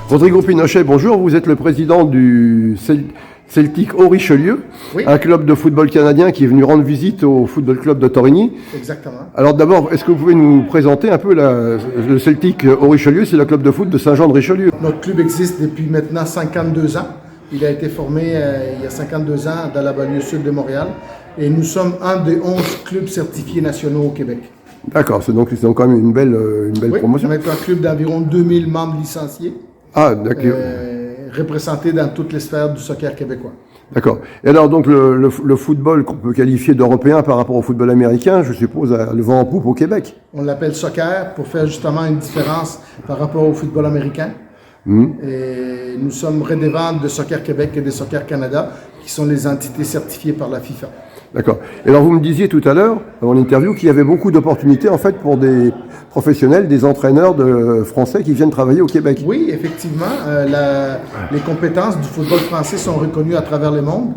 Rodrigo Pinochet, bonjour. Vous êtes le président du Celtic Haut-Richelieu, oui. Un club de football canadien qui est venu rendre visite au football club de Torigny. Exactement. Alors d'abord, est-ce que vous pouvez nous présenter un peu le Celtic Haut-Richelieu? C'est le club de foot de Saint-Jean-de-Richelieu. Notre club existe depuis maintenant 52 ans. Il a été formé il y a 52 ans dans la banlieue sud de Montréal. Et nous sommes un des 11 clubs certifiés nationaux au Québec. D'accord, c'est donc quand même une belle oui, promotion. On est un club d'environ 2000 membres licenciés. Ah, d'accord. Représentés dans toutes les sphères du soccer québécois. D'accord. Et alors donc le football qu'on peut qualifier d'européen par rapport au football américain, je suppose, a le vent en poupe au Québec. On l'appelle soccer pour faire justement une différence par rapport au football américain. Et nous sommes redevants de Soccer Québec et de Soccer Canada, qui sont les entités certifiées par la FIFA. D'accord. Et alors vous me disiez tout à l'heure, avant l'interview, qu'il y avait beaucoup d'opportunités en fait pour des professionnels, des entraîneurs français qui viennent travailler au Québec. Oui, effectivement. Les compétences du football français sont reconnues à travers le monde.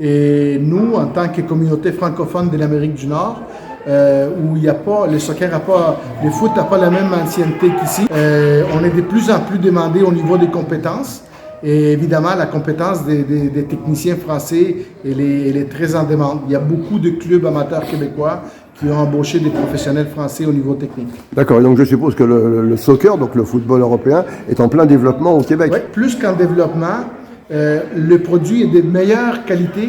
Et nous, en tant que communauté francophone de l'Amérique du Nord, où il y a pas, le soccer n'a pas, le foot n'a pas la même ancienneté qu'ici, on est de plus en plus demandé au niveau des compétences. Et évidemment, la compétence des techniciens français, elle est très en demande. Il y a beaucoup de clubs amateurs québécois qui ont embauché des professionnels français au niveau technique. D'accord, et donc je suppose que le soccer, donc le football européen, est en plein développement au Québec. Oui, plus qu'en développement, le produit est de meilleure qualité,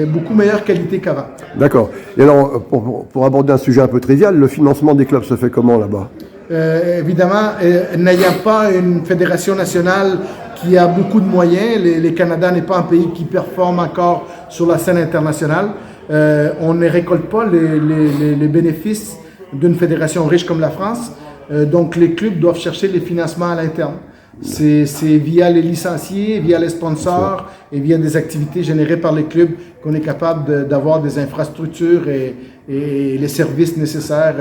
beaucoup meilleure qualité qu'avant. D'accord. Et alors, pour aborder un sujet un peu trivial, le financement des clubs se fait comment là-bas? Évidemment, n'ayant pas une fédération nationale qui a beaucoup de moyens, le Canada n'est pas un pays qui performe encore sur la scène internationale, on ne récolte pas les bénéfices d'une fédération riche comme la France, donc les clubs doivent chercher les financements à l'interne. C'est via les licenciés, via les sponsors et via des activités générées par les clubs qu'on est capable d'avoir des infrastructures et les services nécessaires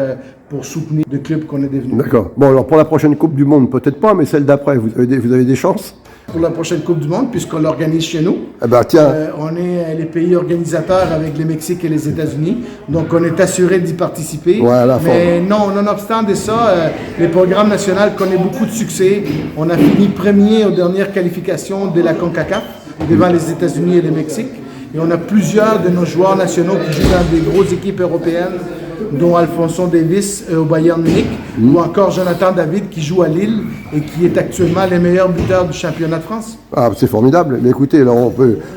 pour soutenir le club qu'on est devenu. D'accord. Bon, alors pour la prochaine Coupe du Monde, peut-être pas, mais celle d'après, vous avez des chances? Pour la prochaine Coupe du Monde, puisqu'on l'organise chez nous. Ah ben, tiens. On est les pays organisateurs avec le Mexique et les États-Unis, donc on est assuré d'y participer. Voilà, mais non, nonobstant de ça, le programme national connaît beaucoup de succès. On a fini premier aux dernières qualifications de la CONCACAF, devant les États-Unis et le Mexique. Et on a plusieurs de nos joueurs nationaux qui jouent dans des grosses équipes européennes, dont Alphonso Davies au Bayern Munich, ou encore Jonathan David qui joue à Lille et qui est actuellement le meilleur buteur du championnat de France. Ah, c'est formidable. Mais écoutez, alors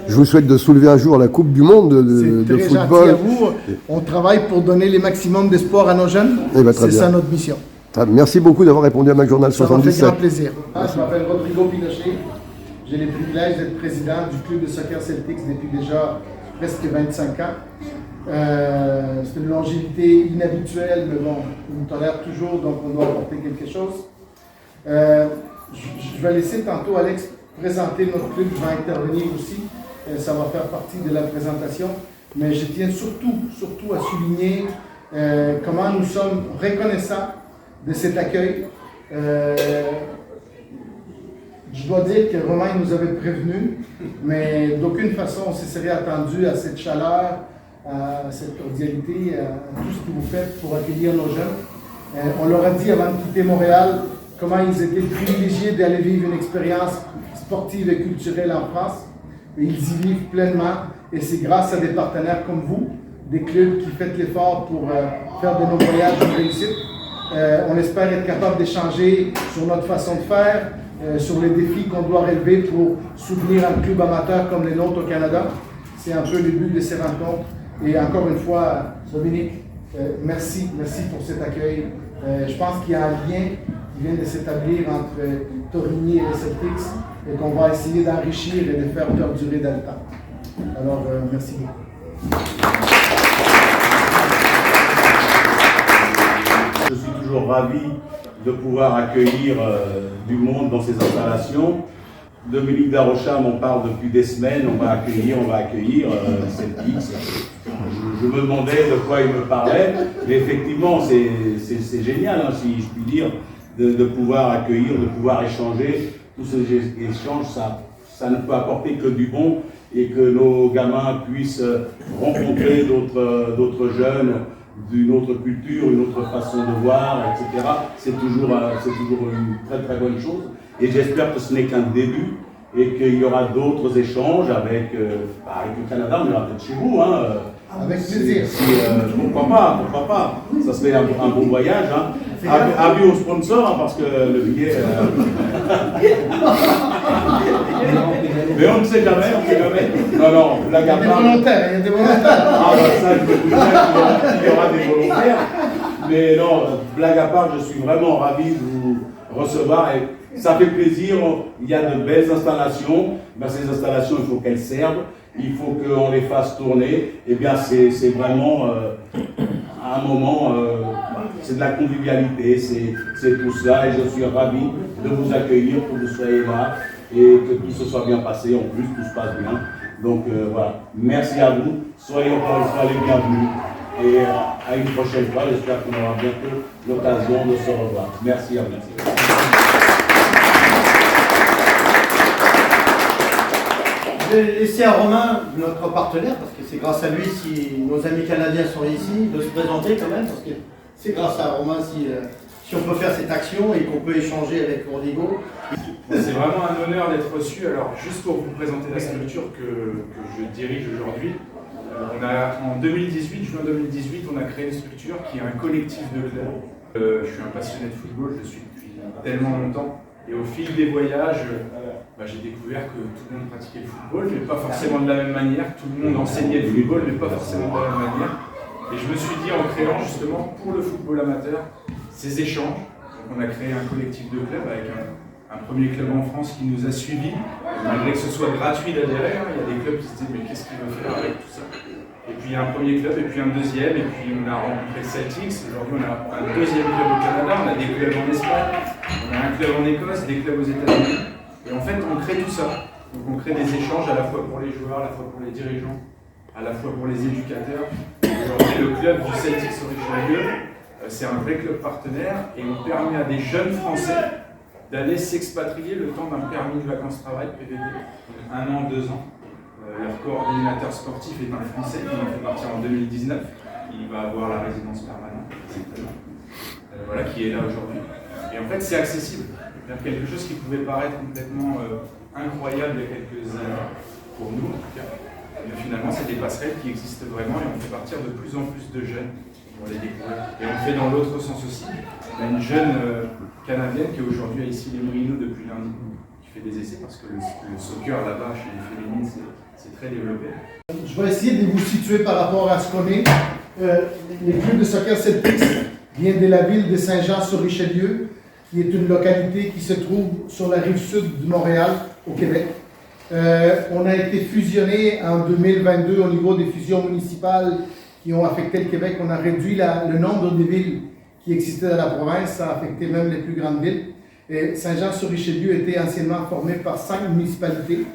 je vous souhaite de soulever un jour la Coupe du Monde de football. C'est très gentil à vous. On travaille pour donner les maximums d'espoir à nos jeunes. C'est ça notre mission. Merci beaucoup d'avoir répondu à McJournal 77. Ça m'a fait grand plaisir. Je m'appelle Rodrigo Pinochet. J'ai le privilège d'être président du club de soccer Celtics depuis déjà presque 25 ans. C'est une longévité inhabituelle, mais bon, on nous tolère toujours, donc on doit apporter quelque chose. Je vais laisser tantôt Alex présenter notre club, je vais intervenir aussi, ça va faire partie de la présentation, mais je tiens surtout à souligner comment nous sommes reconnaissants de cet accueil. Je dois dire que Romain nous avait prévenus, mais d'aucune façon on se serait attendu à cette chaleur, à cette cordialité, à tout ce que vous faites pour accueillir nos jeunes. On leur a dit avant de quitter Montréal comment ils étaient privilégiés d'aller vivre une expérience sportive et culturelle en France. Et ils y vivent pleinement et c'est grâce à des partenaires comme vous, des clubs qui font l'effort pour faire de nos voyages une réussite. On espère être capable d'échanger sur notre façon de faire, sur les défis qu'on doit relever pour soutenir un club amateur comme le nôtre au Canada. C'est un peu le but de ces rencontres. Et encore une fois, Dominique, merci pour cet accueil. Je pense qu'il y a un lien qui vient de s'établir entre Torigny et les Celtics et qu'on va essayer d'enrichir et de faire perdurer dans le temps. Alors, merci beaucoup. Je suis toujours ravi de pouvoir accueillir du monde dans ces installations. Dominique Darocha m'en parle depuis des semaines, on va accueillir Celtics. Je me demandais de quoi il me parlait, mais effectivement c'est génial, hein, si je puis dire, de pouvoir accueillir, de pouvoir échanger. Tous ces échanges, ça ne peut apporter que du bon et que nos gamins puissent rencontrer d'autres jeunes d'une autre culture, une autre façon de voir, etc. C'est toujours une très très bonne chose. Et j'espère que ce n'est qu'un début et qu'il y aura d'autres échanges avec le Canada, mais peut-être chez vous. Hein. Avec plaisir. Pourquoi pas. Ça serait un bon voyage. Hein. Avis aux sponsors, hein, parce que le billet... Mais on ne sait jamais, Non, blague à part. Il y a des volontaires. Ah, ça, je peux vous dire qu'il y aura des volontaires. Mais non, blague à part, je suis vraiment ravi de vous recevoir. Et ça fait plaisir. Il y a de belles installations. Ben, ces installations, il faut qu'elles servent. Il faut qu'on les fasse tourner. Eh bien, c'est vraiment un moment, c'est de la convivialité, c'est tout ça. Et je suis ravi de vous accueillir, que vous soyez là et que tout se soit bien passé. En plus, tout se passe bien. Donc voilà, merci à vous. Soyez encore une fois les bienvenus. Et à une prochaine fois, j'espère qu'on aura bientôt l'occasion de se revoir. Merci à vous. Je vais laisser à Romain, notre partenaire, parce que c'est grâce à lui si nos amis canadiens sont ici, de se présenter quand même, parce que c'est grâce à Romain si on peut faire cette action et qu'on peut échanger avec Rodrigo. C'est vraiment un honneur d'être reçu. Alors, juste pour vous présenter la structure que je dirige aujourd'hui, en 2018, juin 2018, on a créé une structure qui est un collectif de clubs. Je suis un passionné de football, je le suis depuis tellement longtemps. Et au fil des voyages, j'ai découvert que tout le monde pratiquait le football, mais pas forcément de la même manière. Tout le monde enseignait le football, mais pas forcément de la même manière. Et je me suis dit, en créant justement pour le football amateur ces échanges, donc on a créé un collectif de clubs avec un premier club en France qui nous a suivis, malgré que ce soit gratuit d'adhérer. Il y a des clubs qui se disent, mais qu'est-ce qu'il veut faire avec tout ça? Et puis il y a un premier club, et puis un deuxième, et puis on a rencontré le Celtics. Aujourd'hui, on a un deuxième club au Canada, on a des clubs en Espagne, on a un club en Écosse, des clubs aux États-Unis. Et en fait, on crée tout ça. Donc on crée des échanges à la fois pour les joueurs, à la fois pour les dirigeants, à la fois pour les éducateurs. Aujourd'hui, le club du Celtics au Richelieu, c'est un vrai club partenaire, et on permet à des jeunes Français d'aller s'expatrier le temps d'un permis de vacances-travail PVT. Donc 1 an, 2 ans. Leur coordinateur sportif est un Français qui m'a fait partir en 2019. Il va avoir la résidence permanente, qui est là aujourd'hui. Et en fait, c'est accessible. C'est quelque chose qui pouvait paraître complètement incroyable il y a quelques années, pour nous en tout cas. Mais finalement, c'est des passerelles qui existent vraiment et on fait partir de plus en plus de jeunes pour les découvrir. Et on fait dans l'autre sens aussi. On a une jeune Canadienne qui est aujourd'hui ici les Moulineaux depuis lundi, qui fait des essais parce que le soccer là-bas, chez les féminines, c'est très développé. Je vais essayer de vous situer par rapport à ce qu'on est. Les clubs de soccer Celtics viennent de la ville de Saint-Jean-sur-Richelieu, qui est une localité qui se trouve sur la rive sud de Montréal, au Québec. On a été fusionné en 2022 au niveau des fusions municipales qui ont affecté le Québec. On a réduit le nombre de villes qui existaient dans la province, ça a affecté même les plus grandes villes. Saint-Jean-sur-Richelieu était anciennement formé par 5 municipalités.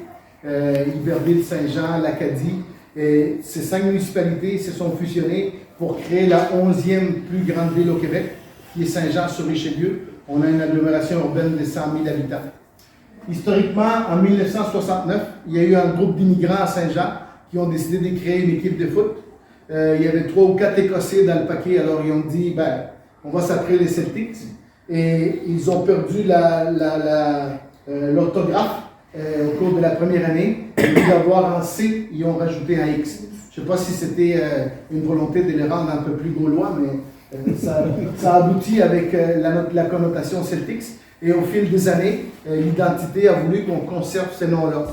Iberville, Saint-Jean, l'Acadie. Et ces 5 municipalités se sont fusionnées pour créer la 11e plus grande ville au Québec, qui est Saint-Jean-sur-Richelieu. On a une agglomération urbaine de 100 000 habitants. Historiquement, en 1969, il y a eu un groupe d'immigrants à Saint-Jean qui ont décidé de créer une équipe de foot. Il y avait 3 ou 4 Écossais dans le paquet, alors ils ont dit, on va s'appeler les Celtics. Et ils ont perdu l'orthographe au cours de la première année. Au lieu d'avoir un C, ils ont rajouté un X. Je ne sais pas si c'était une volonté de les rendre un peu plus gaulois, mais ça aboutit avec la connotation Celtics. Et au fil des années, l'identité a voulu qu'on conserve ces noms-là.